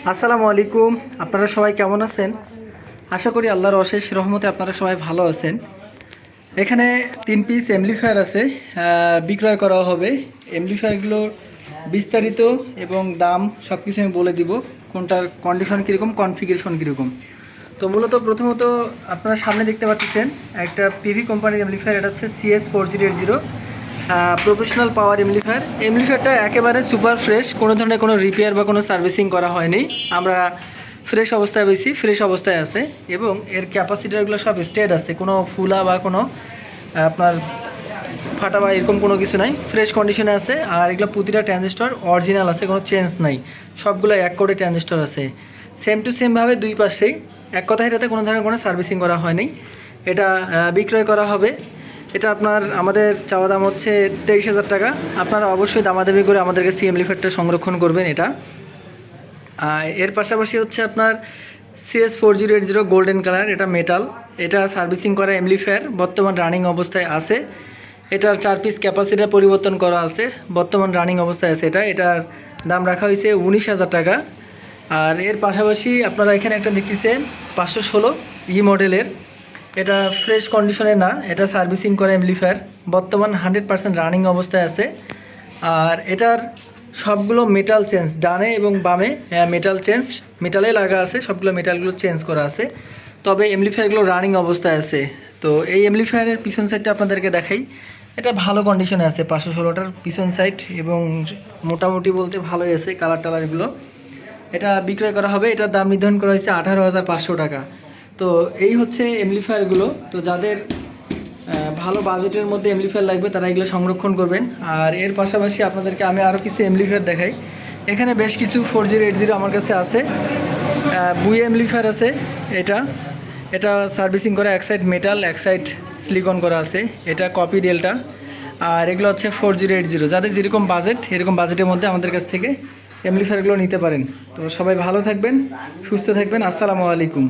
আসসালামু আলাইকুম। আপনারা সবাই কেমন আছেন? আশা করি আল্লাহর অশেষ রহমতে আপনারা সবাই ভালো আছেন। এখানে 3 পিস এমপ্লিফায়ার আছে, বিক্রয় করা হবে। এমপ্লিফায়ারগুলোর বিস্তারিত এবং দাম সব কিছু আমি বলে দিব, কোনটার কন্ডিশন কীরকম, কনফিগারেশন কীরকম। তো মূলত প্রথমত আপনারা সামনে দেখতে পাচ্ছেন একটা পিভি কোম্পানির এমপ্লিফায়ার। এটা হচ্ছে CS4080 প্রফেশনাল পাওয়ার এমপ্লিফায়ার। এমপ্লিফায়ারটা একেবারে সুপার ফ্রেশ, কোনো ধরনের কোনো রিপেয়ার বা কোনো সার্ভিসিং করা হয়নি। আমরা ফ্রেশ অবস্থায় পেয়েছি, ফ্রেশ অবস্থায় আছে এবং এর ক্যাপাসিটারগুলো সব স্টেড আছে, কোনো ফুলা বা কোনো আপনার ফাটা বা এরকম কোনো কিছু নাই, ফ্রেশ কন্ডিশনে আছে। আর এগুলো প্রতিটা ট্রানজিস্টর অরিজিনাল আছে, কোনো চেঞ্জ নাই, সবগুলো এক কোডে ট্রানজিস্টর আছে, সেম টু সেমভাবে দুই পাশেই। এক কথায় এটাতে কোনো ধরনের কোনো সার্ভিসিং করা হয়নি। এটা বিক্রয় করা হবে। এটা আপনার আমাদের চাওয়া দাম হচ্ছে 23,000 টাকা। আপনারা অবশ্যই দামাদামি করে আমাদের কাছে এমপ্লিফায়ারটা সংরক্ষণ করবেন। এটা এর পাশাপাশি হচ্ছে আপনার CS4080 গোল্ডেন কালার, এটা মেটাল, এটা সার্ভিসিং করা এমপ্লিফায়ার, বর্তমান রানিং অবস্থায় আছে। এটার 4 পিস ক্যাপাসিটার পরিবর্তন করা আছে, বর্তমান রানিং অবস্থায় আছে। এটার দাম রাখা হয়েছে 19,000 টাকা। আর এর পাশাপাশি আপনারা এখানে একটা দেখতেছেন 516 মডেলের, এটা ফ্রেশ কন্ডিশনে না, এটা সার্ভিসিং করা এমপ্লিফায়ার, বর্তমান 100% রানিং অবস্থায় আছে। আর এটার সবগুলো মেটাল চেঞ্জ, ডানে এবং বামে মেটাল চেঞ্জ, মেটালে লাগা আছে, সবগুলো মেটালগুলো চেঞ্জ করা আছে, তবে এমপ্লিফায়ারগুলো রানিং অবস্থায় আছে। তো এই এমপ্লিফায়ারের পিছন সাইডটা আপনাদেরকে দেখাই। এটা ভালো কন্ডিশনে আছে 516টার পিছন সাইড, এবং মোটামুটি বলতে ভালোই আছে, কালার টালারগুলো। এটা বিক্রয় করা হবে। এটার দাম নির্ধারণ করা হয়েছে 18,500 টাকা। তো এই হচ্ছে এমপ্লিফায়ারগুলো। তো যাদের ভালো বাজেটের মধ্যে এমপ্লিফায়ার লাগবে তারা এগুলো সংরক্ষণ করবেন। আর এর পাশাপাশি আপনাদেরকে আমি আরও কিছু এমপ্লিফায়ার দেখাই। এখানে বেশ কিছু 4080 আমার কাছে আছে, বুয়ে এমপ্লিফায়ার আছে। এটা এটা সার্ভিসিং করা, এক সাইড মেটাল এক সাইড সিলিকন করা আছে, এটা কপি ডেলটা। আর এগুলো হচ্ছে 4080। যাদের যেরকম বাজেট, এরকম বাজেটের মধ্যে আমাদের কাছ থেকে এমপ্লিফায়ারগুলো নিতে পারেন। তো সবাই ভালো থাকবেন, সুস্থ থাকবেন। আসসালামু আলাইকুম।